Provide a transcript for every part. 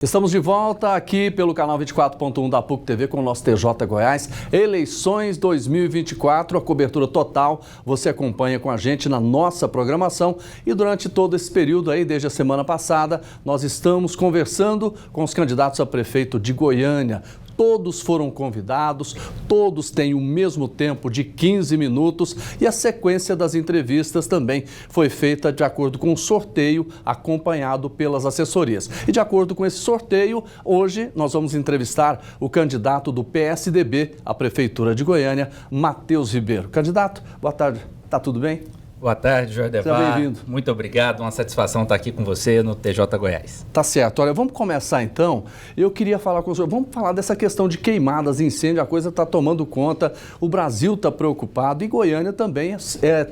Estamos de volta aqui pelo canal 24.1 da PUC TV com o nosso TJ Goiás. Eleições 2024, a cobertura total você acompanha com a gente na nossa programação. E durante todo esse período aí, desde a semana passada, nós estamos conversando com os candidatos a prefeito de Goiânia. Todos foram convidados, todos têm o mesmo tempo de 15 minutos e a sequência das entrevistas também foi feita de acordo com um sorteio acompanhado pelas assessorias. E de acordo com esse sorteio, hoje nós vamos entrevistar o candidato do PSDB à Prefeitura de Goiânia, Matheus Ribeiro. Candidato, boa tarde, tá tudo bem? Boa tarde, Jordevar. Seja bem-vindo. Muito obrigado, uma satisfação estar aqui com você no TJ Goiás. Tá certo. Olha, vamos começar então. Eu queria falar com o senhor, vamos falar dessa questão de queimadas, incêndio, a coisa está tomando conta, o Brasil está preocupado e Goiânia também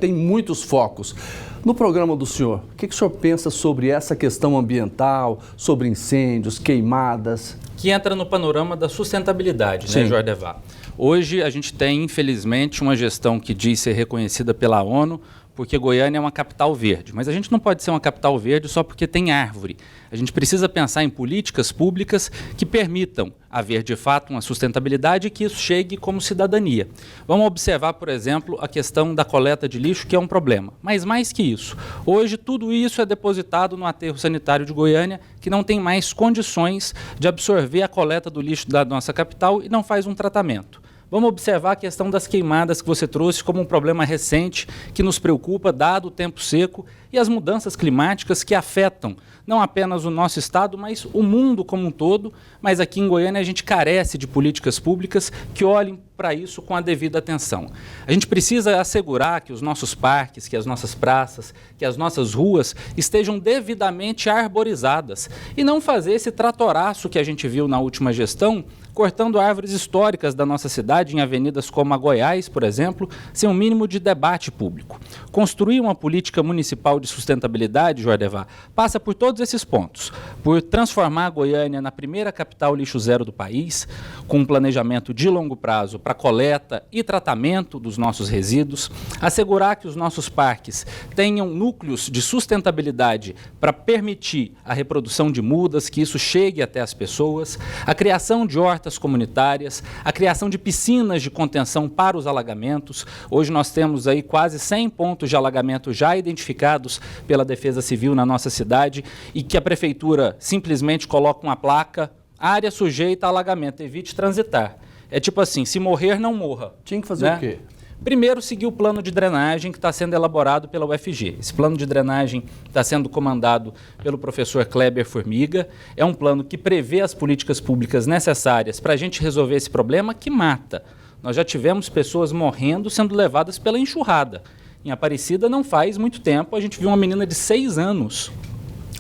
tem muitos focos. No programa do senhor, o que o senhor pensa sobre essa questão ambiental, sobre incêndios, queimadas? Que entra no panorama da sustentabilidade, Sim, né, Jordevar? Hoje a gente tem, infelizmente, uma gestão que diz ser reconhecida pela ONU, porque Goiânia é uma capital verde. Mas a gente não pode ser uma capital verde só porque tem árvore. A gente precisa pensar em políticas públicas que permitam haver, de fato, uma sustentabilidade e que isso chegue como cidadania. Vamos observar, por exemplo, a questão da coleta de lixo, que é um problema. Mas mais que isso, hoje tudo isso é depositado no aterro sanitário de Goiânia, que não tem mais condições de absorver a coleta do lixo da nossa capital e não faz um tratamento. Vamos observar a questão das queimadas que você trouxe como um problema recente que nos preocupa, dado o tempo seco e as mudanças climáticas que afetam não apenas o nosso estado, mas o mundo como um todo. Mas aqui em Goiânia a gente carece de políticas públicas que olhem para isso com a devida atenção. A gente precisa assegurar que os nossos parques, que as nossas praças, que as nossas ruas estejam devidamente arborizadas e não fazer esse tratoraço que a gente viu na última gestão, cortando árvores históricas da nossa cidade em avenidas como a Goiás, por exemplo, sem um mínimo de debate público. Construir uma política municipal de sustentabilidade, Jordevar, passa por todos esses pontos, por transformar a Goiânia na primeira capital lixo zero do país, com um planejamento de longo prazo para coleta e tratamento dos nossos resíduos, assegurar que os nossos parques tenham núcleos de sustentabilidade para permitir a reprodução de mudas, que isso chegue até as pessoas, a criação de hortas comunitárias, a criação de piscinas de contenção para os alagamentos. Hoje nós temos aí quase 100 pontos de alagamento já identificados pela Defesa Civil na nossa cidade e que a Prefeitura simplesmente coloca uma placa: área sujeita a alagamento, evite transitar. É tipo assim, se morrer, não morra. Tinha que fazer, né? O quê? Primeiro, seguir o plano de drenagem que está sendo elaborado pela UFG. Esse plano de drenagem está sendo comandado pelo professor Kleber Formiga. É um plano que prevê as políticas públicas necessárias para a gente resolver esse problema que mata. Nós já tivemos pessoas morrendo sendo levadas pela enxurrada. Em Aparecida, não faz muito tempo, a gente viu uma menina de 6 anos.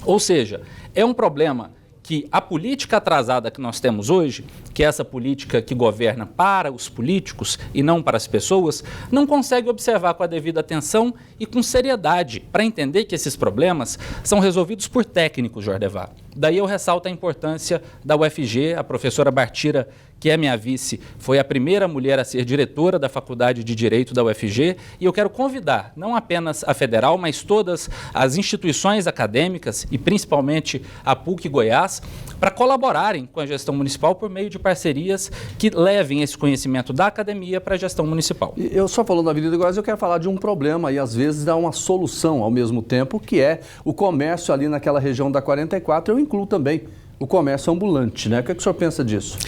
Ou seja, é um problema que a política atrasada que nós temos hoje, que é essa política que governa para os políticos e não para as pessoas, não consegue observar com a devida atenção e com seriedade para entender que esses problemas são resolvidos por técnicos, Jordevar. Daí eu ressalto a importância da UFG, a professora Bartira, que é minha vice, foi a primeira mulher a ser diretora da Faculdade de Direito da UFG, e eu quero convidar não apenas a Federal, mas todas as instituições acadêmicas e principalmente a PUC Goiás, para colaborarem com a gestão municipal por meio de parcerias que levem esse conhecimento da academia para a gestão municipal. Eu só falando da Avenida Goiás, eu quero falar de um problema e às vezes dá uma solução ao mesmo tempo, que é o comércio ali naquela região da 44, eu incluo também o comércio ambulante, né? O que o senhor pensa disso?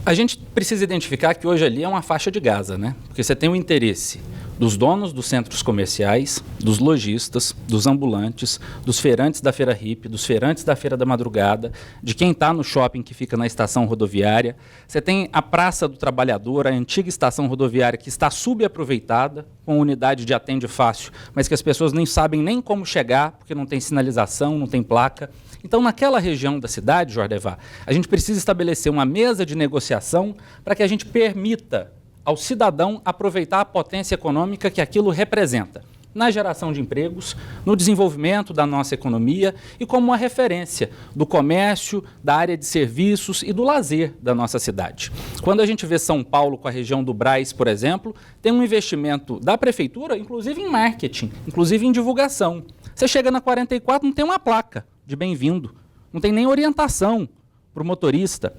A gente precisa identificar que hoje ali é uma faixa de Gaza, né? Porque você tem o interesse dos donos dos centros comerciais, dos lojistas, dos ambulantes, dos feirantes da Feira Hippie, dos feirantes da Feira da Madrugada, de quem está no shopping que fica na estação rodoviária. Você tem a Praça do Trabalhador, a antiga estação rodoviária que está subaproveitada, com unidade de atende fácil, mas que as pessoas nem sabem nem como chegar, porque não tem sinalização, não tem placa. Então, naquela região da cidade, Jordevar, a gente precisa estabelecer uma mesa de negociação para que a gente permita ao cidadão aproveitar a potência econômica que aquilo representa, na geração de empregos, no desenvolvimento da nossa economia e como uma referência do comércio, da área de serviços e do lazer da nossa cidade. Quando a gente vê São Paulo com a região do Brás, por exemplo, tem um investimento da prefeitura, inclusive em marketing, inclusive em divulgação. Você chega na 44, não tem uma placa de bem-vindo, não tem nem orientação para o motorista.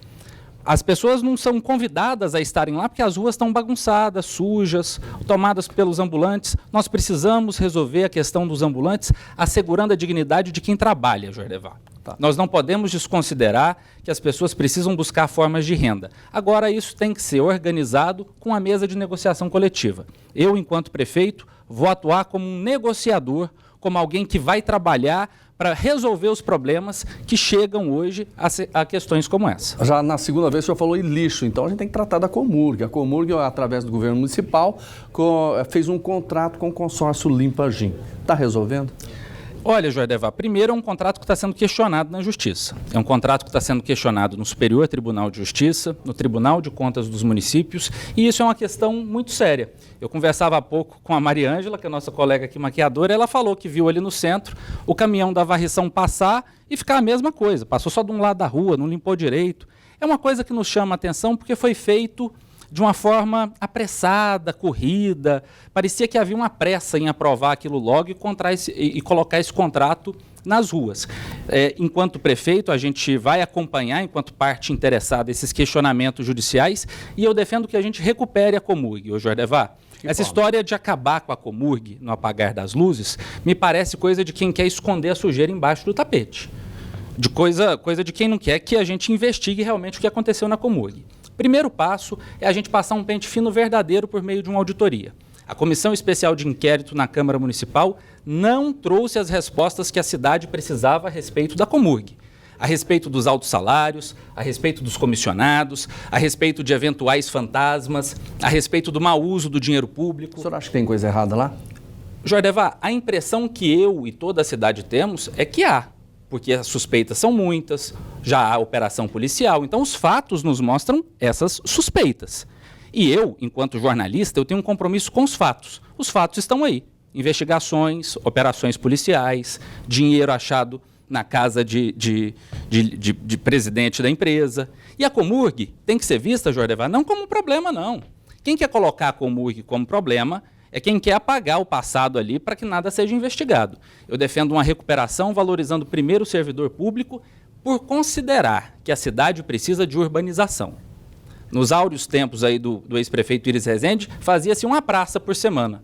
As pessoas não são convidadas a estarem lá porque as ruas estão bagunçadas, sujas, tomadas pelos ambulantes. Nós precisamos resolver a questão dos ambulantes, assegurando a dignidade de quem trabalha, Jordevar. Tá. Nós não podemos desconsiderar que as pessoas precisam buscar formas de renda. Agora, isso tem que ser organizado com a mesa de negociação coletiva. Eu, enquanto prefeito, vou atuar como um negociador, como alguém que vai trabalhar para resolver os problemas que chegam hoje a questões como essa. Já na segunda vez o senhor falou em lixo, então a gente tem que tratar da Comurg. A Comurg, através do governo municipal, fez um contrato com o consórcio Limpa-Gin. Está resolvendo? Olha, Jordevar, primeiro é um contrato que está sendo questionado na Justiça. É um contrato que está sendo questionado no Superior Tribunal de Justiça, no Tribunal de Contas dos Municípios, e isso é uma questão muito séria. Eu conversava há pouco com a Mariângela, que é a nossa colega aqui maquiadora, e ela falou que viu ali no centro o caminhão da varrição passar e ficar a mesma coisa. Passou só de um lado da rua, não limpou direito. É uma coisa que nos chama a atenção porque foi feito de uma forma apressada, corrida. Parecia que havia uma pressa em aprovar aquilo logo e colocar esse contrato nas ruas. Enquanto prefeito, a gente vai acompanhar, enquanto parte interessada, esses questionamentos judiciais, e eu defendo que a gente recupere a Comurg, ô Jordevar. Essa história de acabar com a Comurg no apagar das luzes me parece coisa de quem quer esconder a sujeira embaixo do tapete. Coisa de quem não quer que a gente investigue realmente o que aconteceu na Comurg. Primeiro passo é a gente passar um pente fino verdadeiro por meio de uma auditoria. A Comissão Especial de Inquérito na Câmara Municipal não trouxe as respostas que a cidade precisava a respeito da Comurg. A respeito dos altos salários, a respeito dos comissionados, a respeito de eventuais fantasmas, a respeito do mau uso do dinheiro público. O senhor acha que tem coisa errada lá? Jordevar, a impressão que eu e toda a cidade temos é que há. Porque as suspeitas são muitas, já há operação policial, então os fatos nos mostram essas suspeitas. E eu, enquanto jornalista, eu tenho um compromisso com os fatos. Os fatos estão aí. Investigações, operações policiais, dinheiro achado na casa de presidente da empresa. E a Comurg tem que ser vista, Jordevar, não como um problema, não. Quem quer colocar a Comurg como problema é quem quer apagar o passado ali para que nada seja investigado. Eu defendo uma recuperação valorizando primeiro o servidor público por considerar que a cidade precisa de urbanização. Nos áureos tempos aí do ex-prefeito Iris Rezende, fazia-se uma praça por semana.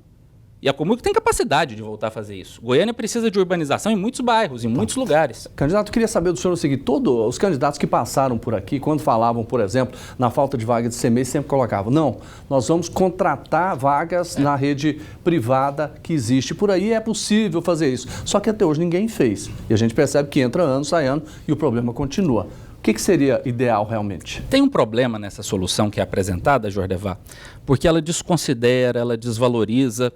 E a Comurg tem capacidade de voltar a fazer isso. Goiânia precisa de urbanização em muitos bairros, em muitos lugares. Candidato, eu queria saber do senhor o seguinte: todos os candidatos que passaram por aqui, quando falavam, por exemplo, na falta de vaga de CMEI, sempre colocavam: não, nós vamos contratar vagas na rede privada que existe por aí, é possível fazer isso. Só que até hoje ninguém fez. E a gente percebe que entra ano, sai ano e o problema continua. O que seria ideal realmente? Tem um problema nessa solução que é apresentada, Jordevar, porque ela desconsidera, ela desvaloriza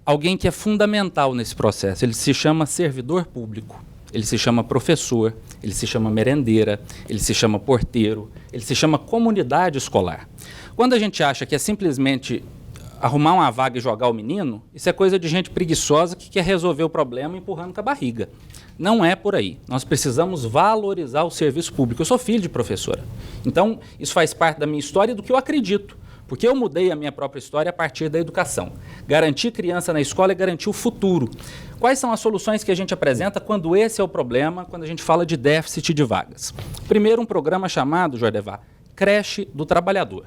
alguém que é fundamental nesse processo. Ele se chama servidor público, ele se chama professor, ele se chama merendeira, ele se chama porteiro, ele se chama comunidade escolar. Quando a gente acha que é simplesmente arrumar uma vaga e jogar o menino, isso é coisa de gente preguiçosa que quer resolver o problema empurrando com a barriga. Não é por aí. Nós precisamos valorizar o serviço público. Eu sou filho de professora. Então, isso faz parte da minha história e do que eu acredito. Porque eu mudei a minha própria história a partir da educação. Garantir criança na escola é garantir o futuro. Quais são as soluções que a gente apresenta quando esse é o problema, quando a gente fala de déficit de vagas? Primeiro, um programa chamado, Jordevar, Creche do Trabalhador.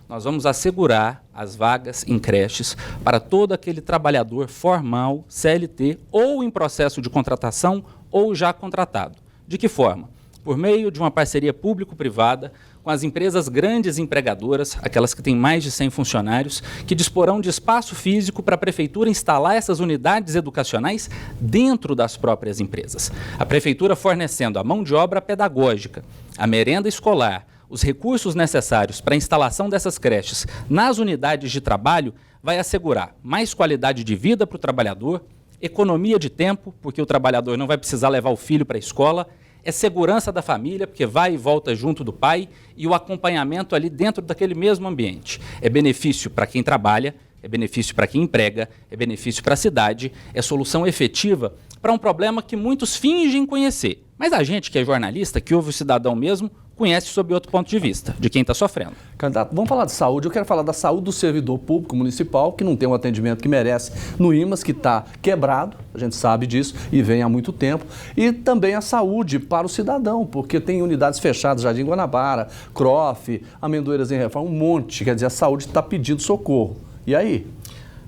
Nós vamos assegurar as vagas em creches para todo aquele trabalhador formal, CLT, ou em processo de contratação ou já contratado. De que forma? Por meio de uma parceria público-privada com as empresas grandes empregadoras, aquelas que têm mais de 100 funcionários, que disporão de espaço físico para a prefeitura instalar essas unidades educacionais dentro das próprias empresas. A prefeitura fornecendo a mão de obra pedagógica, a merenda escolar, os recursos necessários para a instalação dessas creches nas unidades de trabalho vai assegurar mais qualidade de vida para o trabalhador, economia de tempo, porque o trabalhador não vai precisar levar o filho para a escola, é segurança da família, porque vai e volta junto do pai, e o acompanhamento ali dentro daquele mesmo ambiente. É benefício para quem trabalha, é benefício para quem emprega, é benefício para a cidade, é solução efetiva para um problema que muitos fingem conhecer. Mas a gente que é jornalista, que ouve o cidadão mesmo, conhece sob outro ponto de vista, de quem está sofrendo. Candidato, vamos falar de saúde. Eu quero falar da saúde do servidor público municipal, que não tem o atendimento que merece no IMAS, que está quebrado, a gente sabe disso, e vem há muito tempo. E também a saúde para o cidadão, porque tem unidades fechadas, Jardim Guanabara, CROF, Amendoeiras em Reforma, um monte. Quer dizer, a saúde está pedindo socorro. E aí?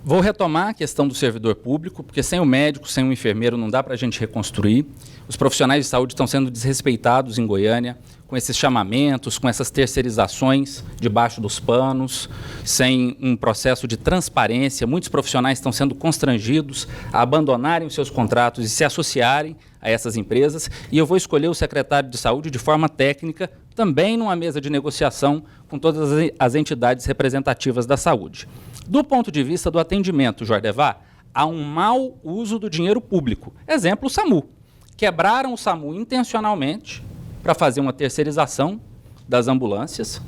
Vou retomar a questão do servidor público, porque sem o médico, sem o enfermeiro, não dá para a gente reconstruir. Os profissionais de saúde estão sendo desrespeitados em Goiânia, com esses chamamentos, com essas terceirizações debaixo dos panos, sem um processo de transparência. Muitos profissionais estão sendo constrangidos a abandonarem os seus contratos e se associarem a essas empresas. E eu vou escolher o secretário de saúde de forma técnica, também numa mesa de negociação com todas as entidades representativas da saúde. Do ponto de vista do atendimento, Jordevá, há um mau uso do dinheiro público. Exemplo, o SAMU. Quebraram o SAMU intencionalmente para fazer uma terceirização das ambulâncias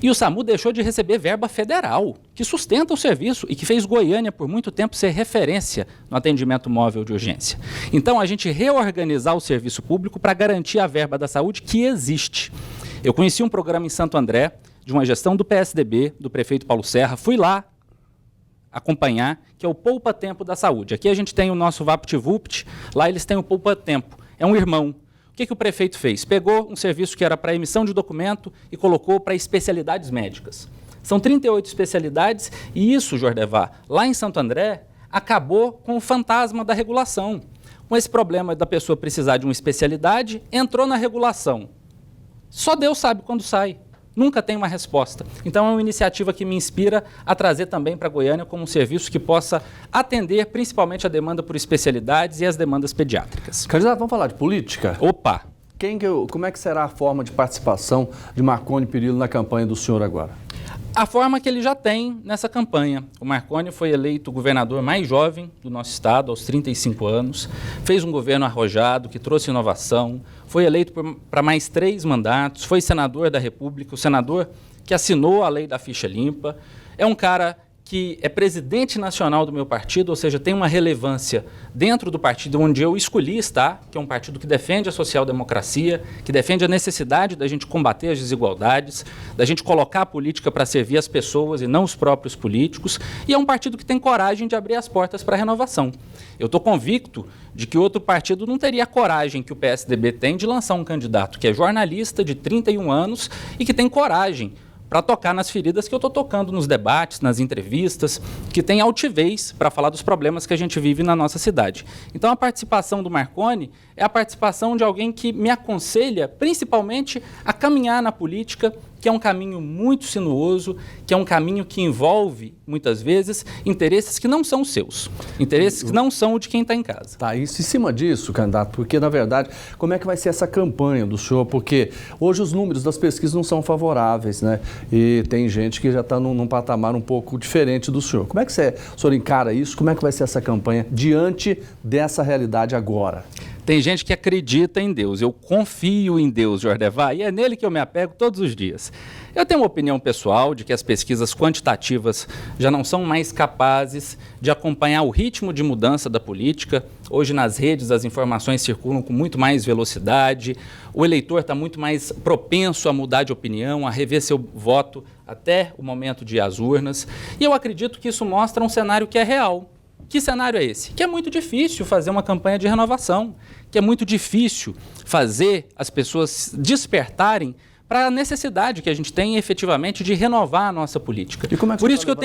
e o SAMU deixou de receber verba federal, que sustenta o serviço e que fez Goiânia, por muito tempo, ser referência no atendimento móvel de urgência. Então, a gente reorganizar o serviço público para garantir a verba da saúde que existe. Eu conheci um programa em Santo André, de uma gestão do PSDB, do prefeito Paulo Serra, fui lá acompanhar, que é o Poupa Tempo da Saúde. Aqui a gente tem o nosso VaptVupt, lá eles têm o Poupa Tempo, é um irmão. O que o prefeito fez? Pegou um serviço que era para emissão de documento e colocou para especialidades médicas. São 38 especialidades e isso, Jordevá, lá em Santo André, acabou com o fantasma da regulação. Com esse problema da pessoa precisar de uma especialidade, entrou na regulação. Só Deus sabe quando sai. Nunca tem uma resposta. Então é uma iniciativa que me inspira a trazer também para Goiânia como um serviço que possa atender principalmente a demanda por especialidades e as demandas pediátricas. Candidato, vamos falar de política? Opa! Como é que será a forma de participação de Marconi Perillo na campanha do senhor agora? A forma que ele já tem nessa campanha. O Marconi foi eleito o governador mais jovem do nosso estado, aos 35 anos, fez um governo arrojado, que trouxe inovação, foi eleito para mais 3 mandatos, foi senador da República, o senador que assinou a lei da ficha limpa, é um cara que é presidente nacional do meu partido, ou seja, tem uma relevância dentro do partido onde eu escolhi estar, que é um partido que defende a social-democracia, que defende a necessidade da gente combater as desigualdades, da gente colocar a política para servir as pessoas e não os próprios políticos, e é um partido que tem coragem de abrir as portas para a renovação. Eu estou convicto de que outro partido não teria a coragem que o PSDB tem de lançar um candidato que é jornalista de 31 anos e que tem coragem para tocar nas feridas que eu estou tocando nos debates, nas entrevistas, que tem altivez para falar dos problemas que a gente vive na nossa cidade. Então, a participação do Marconi é a participação de alguém que me aconselha, principalmente, a caminhar na política, que é um caminho muito sinuoso, que é um caminho que envolve, muitas vezes, interesses que não são os seus, interesses que não são o de quem está em casa. Tá, isso em cima disso, candidato, porque, na verdade, como é que vai ser essa campanha do senhor? Porque hoje os números das pesquisas não são favoráveis, né? E tem gente que já está num patamar um pouco diferente do senhor. Como é que o senhor encara isso? Como é que vai ser essa campanha diante dessa realidade agora? Tem gente que acredita em Deus, eu confio em Deus, Jordevá, e é nele que eu me apego todos os dias. Eu tenho uma opinião pessoal de que as pesquisas quantitativas já não são mais capazes de acompanhar o ritmo de mudança da política. Hoje nas redes as informações circulam com muito mais velocidade, o eleitor está muito mais propenso a mudar de opinião, a rever seu voto até o momento de ir às urnas, e eu acredito que isso mostra um cenário que é real. Que cenário é esse? Que é muito difícil fazer uma campanha de renovação, que é muito difícil fazer as pessoas despertarem para a necessidade que a gente tem efetivamente de renovar a nossa política. Por isso que eu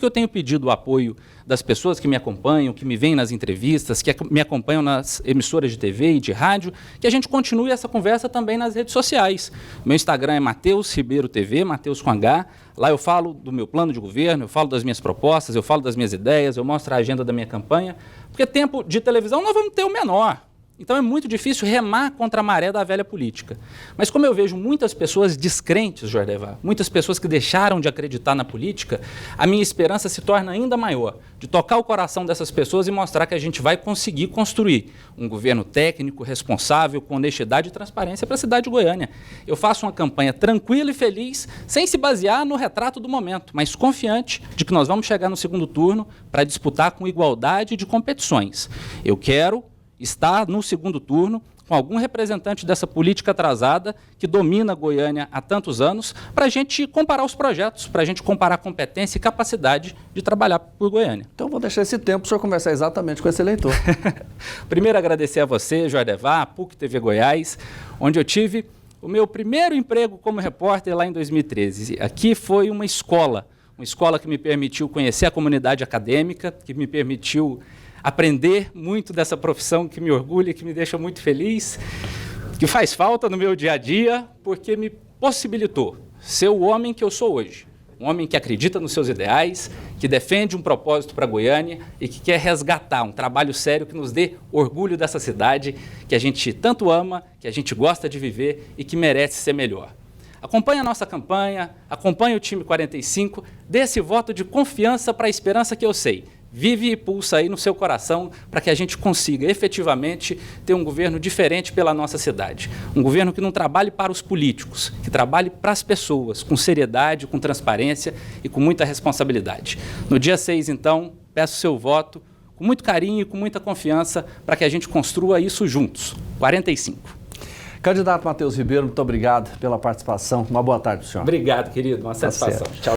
tenho pedido o apoio das pessoas que me acompanham, que me veem nas entrevistas, que me acompanham nas emissoras de TV e de rádio, que a gente continue essa conversa também nas redes sociais. Meu Instagram é Matheus Ribeiro TV, Matheus com H. Lá eu falo do meu plano de governo, eu falo das minhas propostas, eu falo das minhas ideias, eu mostro a agenda da minha campanha, porque tempo de televisão nós vamos ter o menor. Então é muito difícil remar contra a maré da velha política. Mas como eu vejo muitas pessoas descrentes, Jordevá, muitas pessoas que deixaram de acreditar na política, a minha esperança se torna ainda maior, de tocar o coração dessas pessoas e mostrar que a gente vai conseguir construir um governo técnico, responsável, com honestidade e transparência para a cidade de Goiânia. Eu faço uma campanha tranquila e feliz, sem se basear no retrato do momento, mas confiante de que nós vamos chegar no segundo turno para disputar com igualdade de competições. Eu quero estar no segundo turno com algum representante dessa política atrasada que domina Goiânia há tantos anos, para a gente comparar os projetos, para a gente comparar competência e capacidade de trabalhar por Goiânia. Então, vou deixar esse tempo para o senhor conversar exatamente com esse eleitor. Primeiro, agradecer a você, Joardevar, a PUC TV Goiás, onde eu tive o meu primeiro emprego como repórter lá em 2013. Aqui foi uma escola que me permitiu conhecer a comunidade acadêmica, que me permitiu aprender muito dessa profissão que me orgulha, que me deixa muito feliz, que faz falta no meu dia a dia, porque me possibilitou ser o homem que eu sou hoje. Um homem que acredita nos seus ideais, que defende um propósito para Goiânia e que quer resgatar um trabalho sério que nos dê orgulho dessa cidade que a gente tanto ama, que a gente gosta de viver e que merece ser melhor. Acompanhe a nossa campanha, acompanhe o time 45, dê esse voto de confiança para a esperança que eu sei. Vive e pulsa aí no seu coração para que a gente consiga efetivamente ter um governo diferente pela nossa cidade. Um governo que não trabalhe para os políticos, que trabalhe para as pessoas, com seriedade, com transparência e com muita responsabilidade. No dia 6, então, peço seu voto com muito carinho e com muita confiança para que a gente construa isso juntos. 45. Candidato Matheus Ribeiro, muito obrigado pela participação. Uma boa tarde, senhor. Obrigado, querido. Uma satisfação. Tchau.